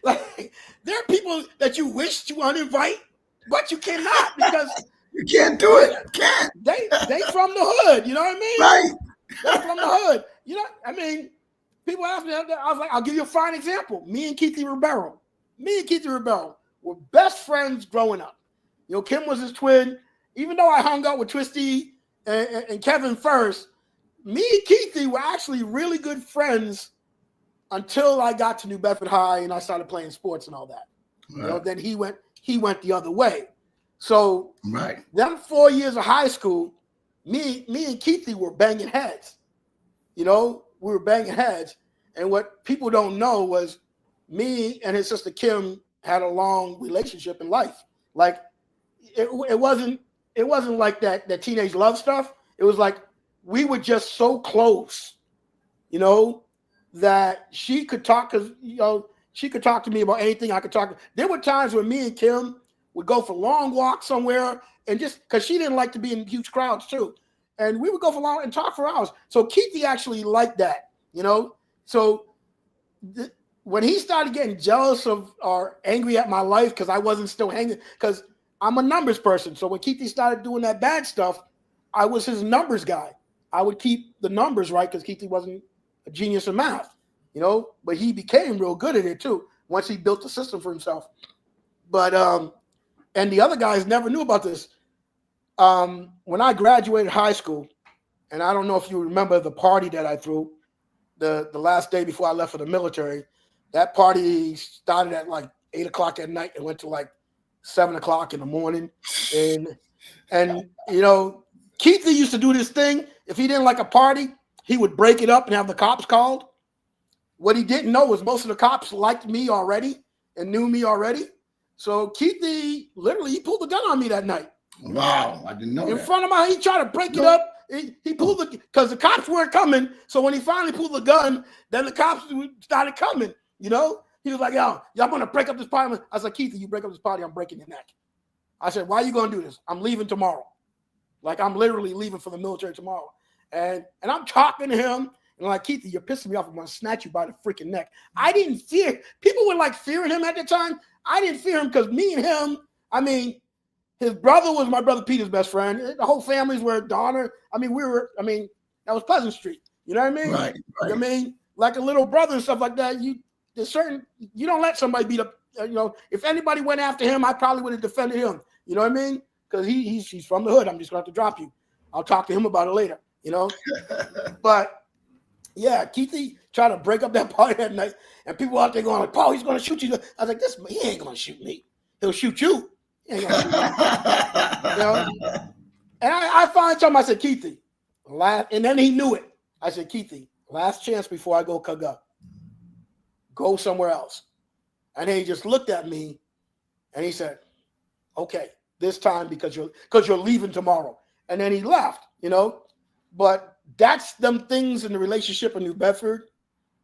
like there are people that you wish to uninvite, but you cannot because You can't do it. Can't. they from the hood. You know what I mean? Right. They from the hood. You know, I mean, people ask me. I was like, I'll give you a fine example. Me and Keithy Ribeiro were best friends growing up. You know, Kim was his twin. Even though I hung out with Twisty and Kevin first, me and Keithy were actually really good friends until I got to New Bedford High and I started playing sports and all that. Right. You know, then he went the other way. So right. Them 4 years of high school, me and Keithy were banging heads. You know, we were banging heads. And what people don't know was me and his sister Kim had a long relationship in life. Like it wasn't like that teenage love stuff. It was like we were just so close, you know, that she could talk to me about anything. I could talk. There were times when me and Kim would go for long walks somewhere, and just because she didn't like to be in huge crowds too, and we would go for long and talk for hours. So Keithy actually liked that, you know. So when he started getting jealous of or angry at my life because I wasn't still hanging, because I'm a numbers person. So when Keithy started doing that bad stuff, I was his numbers guy. I would keep the numbers right because Keithy wasn't a genius in math, you know, but he became real good at it too once he built the system for himself. But and the other guys never knew about this. When I graduated high school, and I don't know if you remember the party that I threw the last day before I left for the military. That party started at like 8 o'clock at night and went to like 7 o'clock in the morning. And you know, Keithy used to do this thing. If he didn't like a party, he would break it up and have the cops called. What he didn't know was most of the cops liked me already and knew me already. So Keithy literally he pulled the gun on me that night. Wow, I didn't know in that. front of my, he tried to break it up. He pulled because the cops weren't coming. So when he finally pulled the gun, then the cops started coming. You know, he was like, "Yo, y'all want to break up this party?" I was like, "Keithy, you break up this party, I'm breaking your neck." I said, "Why are you going to do this? I'm leaving tomorrow. Like I'm literally leaving for the military tomorrow." And I'm talking to him. And like, "Keithy, you're pissing me off. I'm going to snatch you by the freaking neck." I didn't fear. People were like fearing him at the time. I didn't fear him because me and him, I mean, his brother was my brother Peter's best friend. The whole families were Donner. I mean, that was Pleasant Street. You know what I mean? Right. I mean, like a little brother and stuff like that. You don't let somebody beat up. You know, if anybody went after him, I probably would have defended him. You know what I mean? Because he's from the hood. I'm just going to have to drop you. I'll talk to him about it later. You know? But yeah, Keithy tried to break up that party that night, and people out there going like, "Paul, he's going to shoot you." I was like, he ain't going to shoot me. He'll shoot you. He ain't going to shoot me. You know? And I finally told him, I said, "Keithy," and then he knew it. I said, "Keithy, last chance before I go Kaga. Go somewhere else." And then he just looked at me and he said, "Okay, this time because you're leaving tomorrow." And then he left, you know. But that's them things in the relationship in New Bedford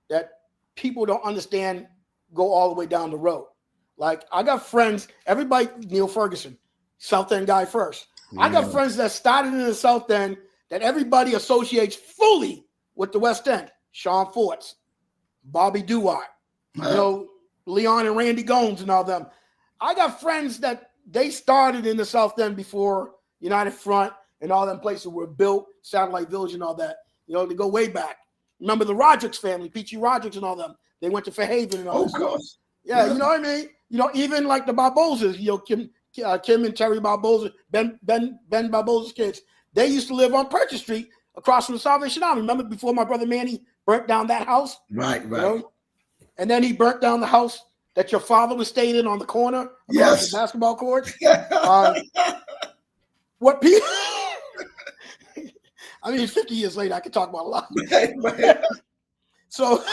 that people don't understand go all the way down the road. Like I got friends, everybody, Neil Ferguson, South End guy first. Yeah. I got friends that started in the South End that everybody associates fully with the West End. Sean Forts, Bobby Duart, you know, Leon and Randy Gomes and all them. I got friends that they started in the South End before United Front and all them places were built, Satellite Village and all that. You know, they go way back. Remember the Rodricks family, Peachy Rodricks and all them. They went to Fairhaven and all that stuff. Yeah, you know what I mean? You know, even like the Barbosas, you know, Kim and Terry Barbosa, Ben Barbosa's kids, they used to live on Purchase Street across from the Salvation Army. Remember before my brother Manny burnt down that house? Right. You know? And then he burnt down the house that your father was staying in on the corner across the basketball courts. What people... I mean, 50 years later, I could talk about a lot. So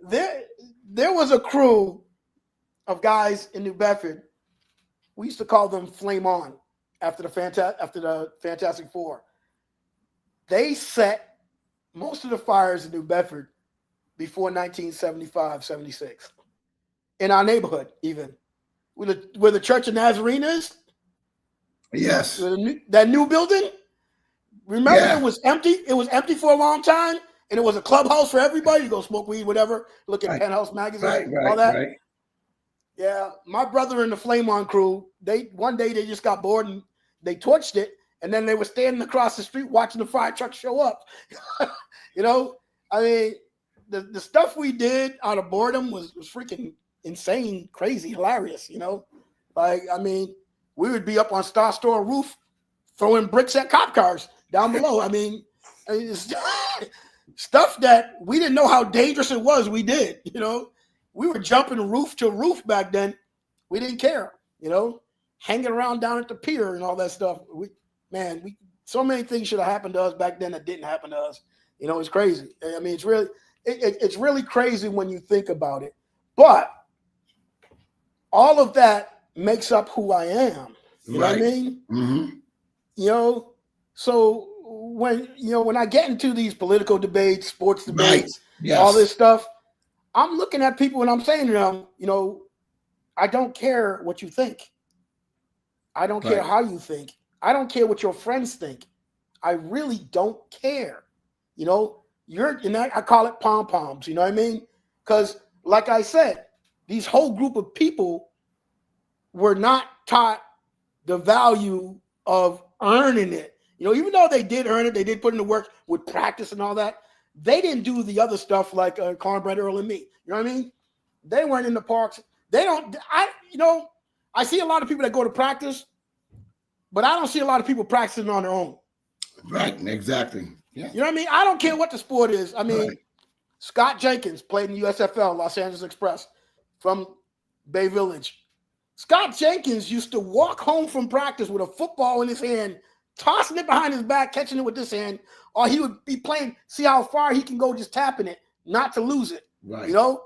there was a crew of guys in New Bedford. We used to call them Flame On after the Fantastic Four. They set most of the fires in New Bedford before 1975, 76. In our neighborhood, even. Where the Church of Nazarene is. Yes. That new building. Remember, It was empty. It was empty for a long time. and it was a clubhouse for everybody. You go smoke weed, whatever. Look at Penthouse magazine, all that. Right. Yeah, my brother and the Flame On crew, one day they just got bored and they torched it, and then they were standing across the street watching the fire truck show up. You know, I mean, the stuff we did out of boredom was freaking insane, crazy, hilarious. You know, like, I mean, we would be up on Star Store roof throwing bricks at cop cars down below. I mean, it's stuff that we didn't know how dangerous it was. We did, you know. We were jumping roof to roof back then. We didn't care, you know, hanging around down at the pier and all that stuff. So many things should have happened to us back then that didn't happen to us. You know, it's crazy. I mean, it's really crazy when you think about it. But all of that makes up who I am. You know what I mean? Mm-hmm. You know, so when I get into these political debates, sports debates, all this stuff, I'm looking at people and I'm saying to them, you know, I don't care what you think. I don't care how you think. I don't care what your friends think. I really don't care. You know, I call it pom-poms, you know what I mean? Because like I said, these whole group of people were not taught the value of earning it. You know, even though they did earn it, they did put in the work with practice and all that. They didn't do the other stuff like Cornbread Earl and me. You know what I mean? They weren't in the parks. I see a lot of people that go to practice, but I don't see a lot of people practicing on their own. Right, exactly. Yeah. You know what I mean? I don't care what the sport is. I mean, Scott Jenkins played in USFL, Los Angeles Express, from Bay Village. Scott Jenkins used to walk home from practice with a football in his hand, tossing it behind his back, catching it with this hand, or he would be playing, see how far he can go just tapping it, not to lose it. Right. You know,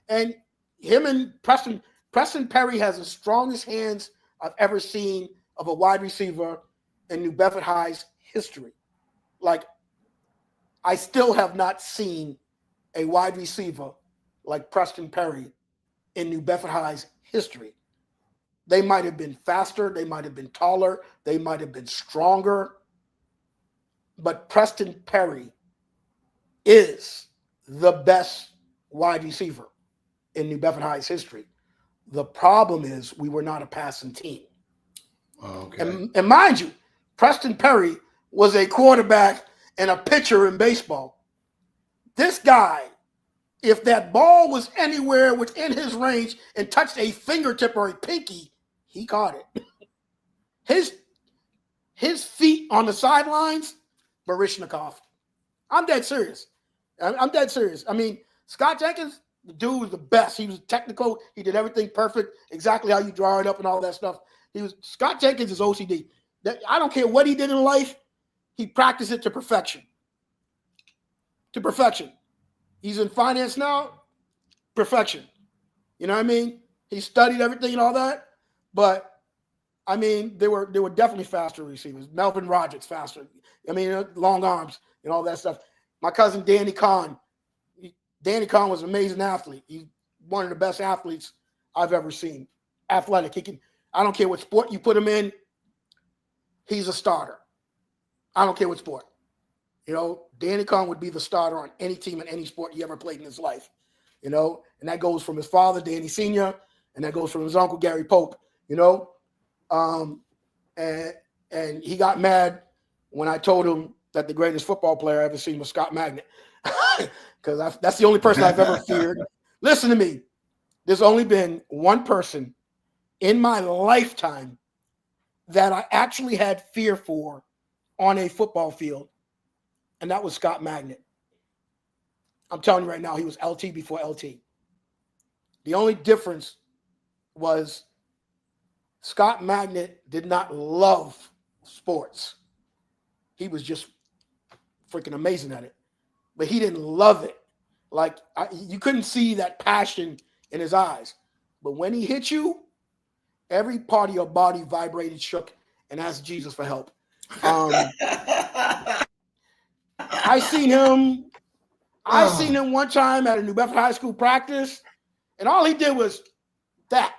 and him and Preston Perry has the strongest hands I've ever seen of a wide receiver in New Bedford High's history. Like, I still have not seen a wide receiver like Preston Perry in New Bedford High's history. They might have been faster, they might have been taller, they might have been stronger, but Preston Perry is the best wide receiver in New Bedford High's history. The problem is we were not a passing team. Okay. And mind you, Preston Perry was a quarterback and a pitcher in baseball. This guy, if that ball was anywhere within his range and touched a fingertip or a pinky, he caught it. His feet on the sidelines, Baryshnikov. I'm dead serious. I'm dead serious. I mean, Scott Jenkins, the dude was the best. He was technical. He did everything perfect, exactly how you draw it up and all that stuff. Scott Jenkins is OCD. I don't care what he did in life. He practiced it to perfection. To perfection. He's in finance now. Perfection. You know what I mean? He studied everything and all that. But I mean, they were definitely faster receivers. Melvin Rogers faster. I mean, long arms and all that stuff. My cousin Danny Conn. Danny Conn was an amazing athlete. He's one of the best athletes I've ever seen. Athletic. I don't care what sport you put him in. He's a starter. I don't care what sport. You know, Danny Conn would be the starter on any team in any sport he ever played in his life. You know, and that goes from his father, Danny Sr., and that goes from his uncle, Gary Pope. You know, and he got mad when I told him that the greatest football player I ever seen was Scott Magnet, because that's the only person I've ever feared. Listen to me. There's only been one person in my lifetime that I actually had fear for on a football field, and that was Scott Magnet. I'm telling you right now, he was LT before LT. The only difference was Scott Magnet did not love sports. He was just freaking amazing at it, but he didn't love it. Like, you couldn't see that passion in his eyes. But when he hit you, every part of your body vibrated, shook, and asked Jesus for help. I seen him one time at a New Bedford High School practice, and all he did was that.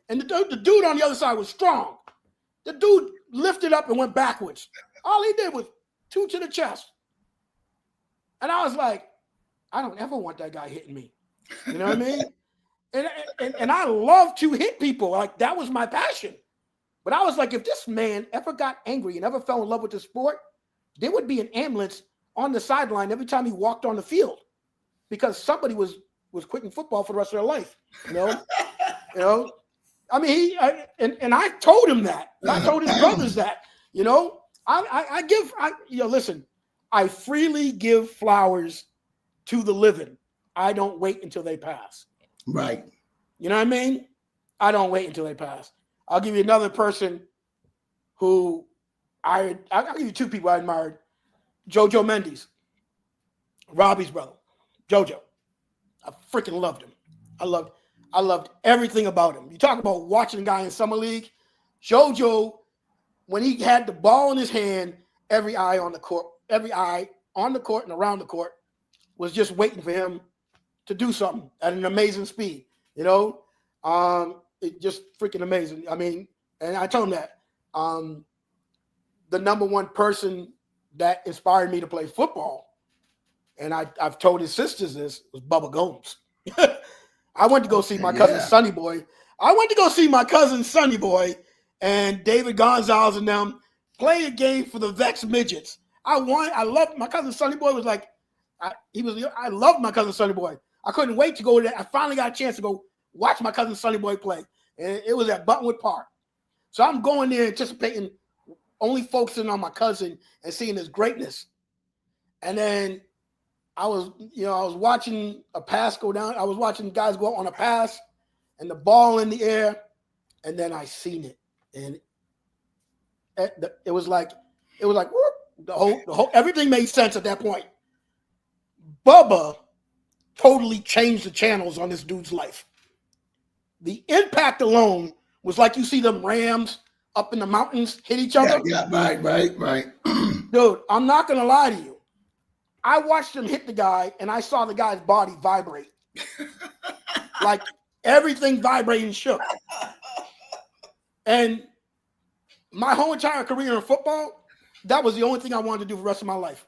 And the dude on the other side was strong. The dude lifted up and went backwards. All he did was 2 to the chest. And I was like, I don't ever want that guy hitting me. You know what I mean? And I love to hit people. Like, that was my passion. But I was like, if this man ever got angry and ever fell in love with the sport, there would be an ambulance on the sideline every time he walked on the field, because somebody was quitting football for the rest of their life. You know. I mean, and I told him that. I told his brothers that. You know, listen, I freely give flowers to the living. I don't wait until they pass. Right. You know what I mean? I don't wait until they pass. I'll give you another person who I'll give you two people I admired. Jojo Mendes, Robbie's brother, Jojo. I freaking loved him. I loved everything about him. You talk about watching a guy in summer league. Jojo, when he had the ball in his hand, every eye on the court and around the court was just waiting for him to do something at an amazing speed. You know, it just freaking amazing. I mean, and I told him that the number one person that inspired me to play football, and I've told his sisters this, was Bubba Gomes. I went to go see my cousin Sonny Boy. And David Gonzalez and them play a game for the Vex Midgets. I loved my cousin Sonny Boy. I loved my cousin Sonny Boy. I couldn't wait to go there. I finally got a chance to go watch my cousin Sonny Boy play. And it was at Buttonwood Park. So I'm going there anticipating, only focusing on my cousin and seeing his greatness. And then I was watching a pass go down. I was watching guys go out on a pass and the ball in the air. And then I seen it. And it was like whoop, the whole everything made sense at that point. Bubba totally changed the channels on this dude's life. The impact alone was like you see them Rams up in the mountains hit each other. Yeah, right. Dude, I'm not going to lie to you. I watched him hit the guy, and I saw the guy's body vibrate. Like everything vibrating shook. And my whole entire career in football, that was the only thing I wanted to do for the rest of my life.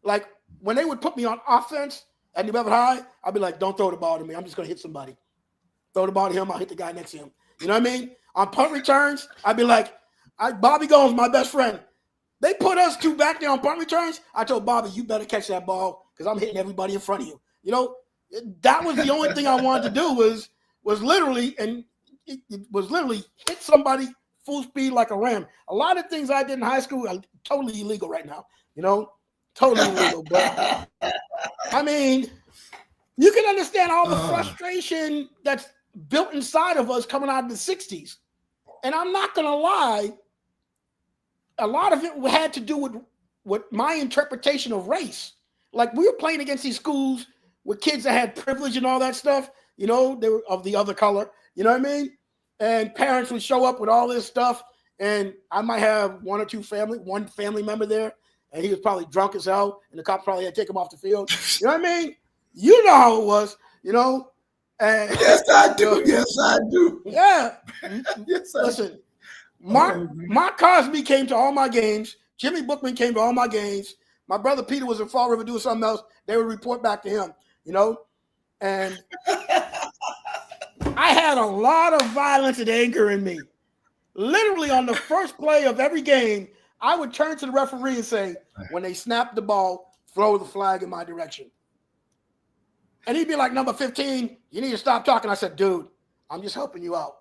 Like when they would put me on offense at New Bedford High, I'd be like, don't throw the ball to me. I'm just going to hit somebody. Throw the ball to him, I'll hit the guy next to him. You know what I mean? On punt returns, I'd be like, Bobby Gomes, my best friend. They put us two back there on punt returns. I told Bobby, you better catch that ball because I'm hitting everybody in front of you. You know, that was the only thing I wanted to do was literally, and it was literally hit somebody full speed like a ram. A lot of things I did in high school are totally illegal right now. You know, totally illegal. But I mean, you can understand all the frustration that's built inside of us coming out of the 60s. And I'm not going to lie, a lot of it had to do with my interpretation of race. Like we were playing against these schools with kids that had privilege and all that stuff, you know, they were of the other color, you know what I mean? And parents would show up with all this stuff, and I might have one family member there, and he was probably drunk as hell, and the cops probably had to take him off the field. You know what I mean? You know how it was, you know? And, yes, I do. Yes, I do. Yeah. Yes, listen, Mark Cosby came to all my games. Jimmy Bookman came to all my games. My brother Peter was in Fall River doing something else. They would report back to him, you know? And I had a lot of violence and anger in me. Literally on the first play of every game, I would turn to the referee and say, when they snap the ball, throw the flag in my direction. And he'd be like, number 15, you need to stop talking. I said, dude, I'm just helping you out.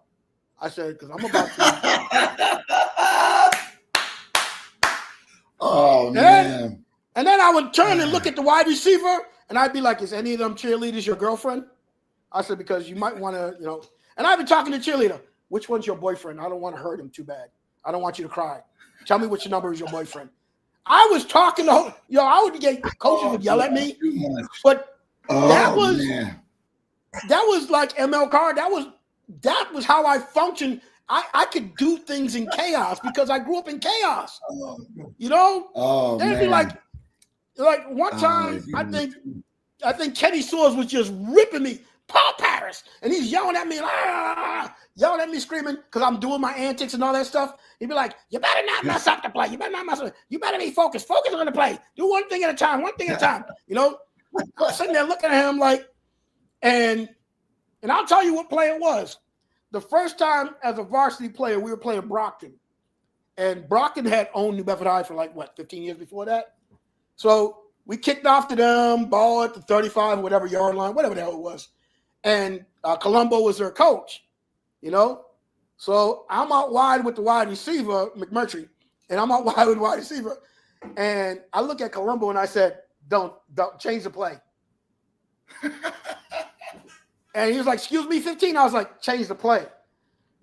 I said, because I'm about to. Oh, man. And then I would turn and look at the wide receiver, and I'd be like, is any of them cheerleaders your girlfriend? I said, because you might want to, you know. And I've been talking to the cheerleader. Which one's your boyfriend? I don't want to hurt him too bad. I don't want you to cry. Tell me which number is your boyfriend. I was talking to, I would get, coaches would yell at me. But that was like ML Carr. That was how I functioned. I could do things in chaos because I grew up in chaos. You know? They'd be like one time, I think Kenny Soares was just ripping me, Paul Paris. And he's yelling at me, yelling at me, screaming, because I'm doing my antics and all that stuff. He'd be like, you better not mess up the play. You better not mess up. You better be focused. Focus on the play. Do one thing at a time, You know, I'm sitting there looking at him like, and I'll tell you what play it was. The first time as a varsity player, we were playing Brockton. And Brockton had owned New Bedford High for 15 years before that. So we kicked off to them, ball at the 35 or whatever yard line, whatever the hell it was. And Colombo was their coach, you know. So I'm out wide with the wide receiver, McMurtry, and I'm out wide with the wide receiver. And I look at Colombo and I said, don't change the play. And he was like, excuse me, 15. I was like, change the play.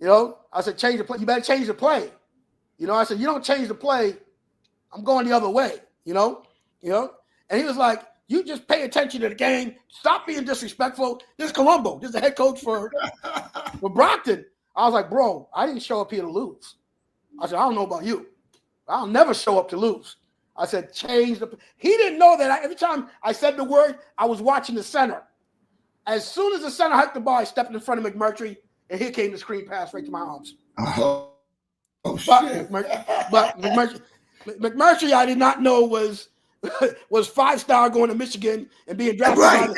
You know, I said, change the play. You better change the play. You know, I said, you don't change the play, I'm going the other way, you know. And he was like, you just pay attention to the game. Stop being disrespectful. This is Colombo. This is the head coach for Brockton. I was like, bro, I didn't show up here to lose. I said, I don't know about you. I'll never show up to lose. I said, change the – he didn't know that. Every time I said the word, I was watching the center. As soon as the center hiked the ball, I stepped in front of McMurtry, and here came the screen pass right to my arms. Oh shit. But McMurtry, I did not know was 5-star going to Michigan and being drafted by the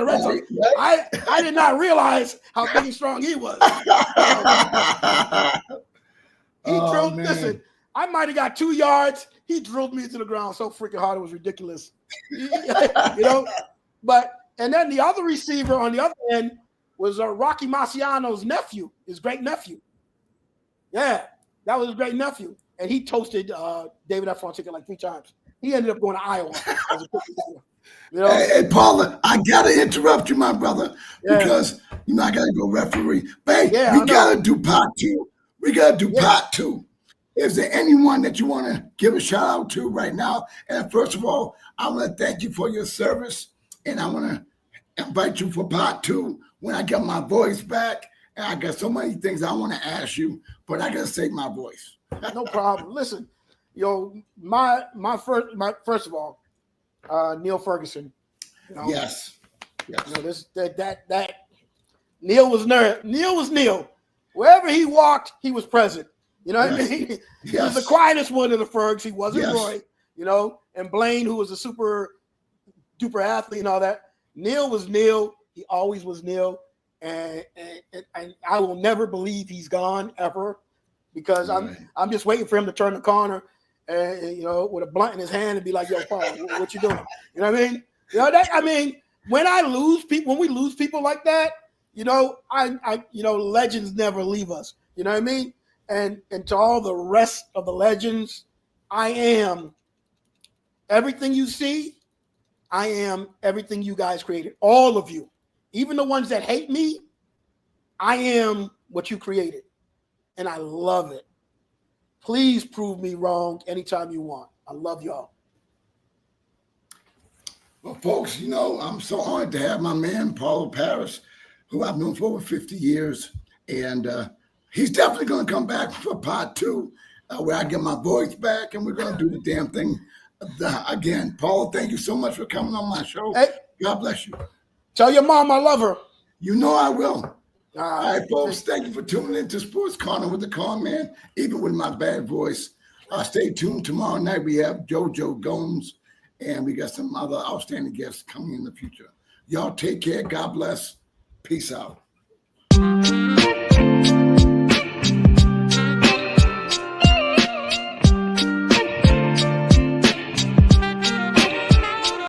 Red Sox. Right. I did not realize how big and strong he was. Listen, I might have got 2 yards. He drilled me into the ground so freaking hard it was ridiculous. You know, and then the other receiver on the other end was Rocky Marciano's nephew, his great nephew. Yeah, that was his great nephew. And he toasted David F. Fonseca like 3 times. He ended up going to Iowa. You know? Hey, Paula, I got to interrupt you, my brother, because, I got to go referee. But hey, we got to do part 2. We got to do part 2. Is there anyone that you want to give a shout out to right now? And first of all, I want to thank you for your service. And I want to invite you for part 2 when I get my voice back. And I got so many things I want to ask you, but I got to save my voice. No problem. Listen, my first of all, Neil Ferguson. Yes. That Neil was Neil was Neil. Wherever he walked, he was present. You know what I mean? He was the quietest one of the Fergs. He wasn't Roy. And Blaine, who was a super duper athlete and all that. Neil was Neil. He always was Neil. And I will never believe he's gone ever, because I'm just waiting for him to turn the corner and with a blunt in his hand and be like, yo, Paul, what you doing? You know what I mean? When we lose people like that, legends never leave us. You know what I mean? And to all the rest of the legends, I am everything you see. I am everything you guys created. All of you. Even the ones that hate me, I am what you created. And I love it. Please prove me wrong anytime you want. I love y'all. Well, folks, I'm so honored to have my man, Paul Paris, who I've known for over 50 years. And he's definitely going to come back for part 2, where I get my voice back, and we're going to do the damn thing again. Paul, thank you so much for coming on my show. Hey, God bless you. Tell your mom I love her. You know I will. All right, folks, thank you for tuning in to Sports Corner with the Conn Man, even with my bad voice. Stay tuned. Tomorrow night we have JoJo Gomes, and we got some other outstanding guests coming in the future. Y'all take care. God bless. Peace out.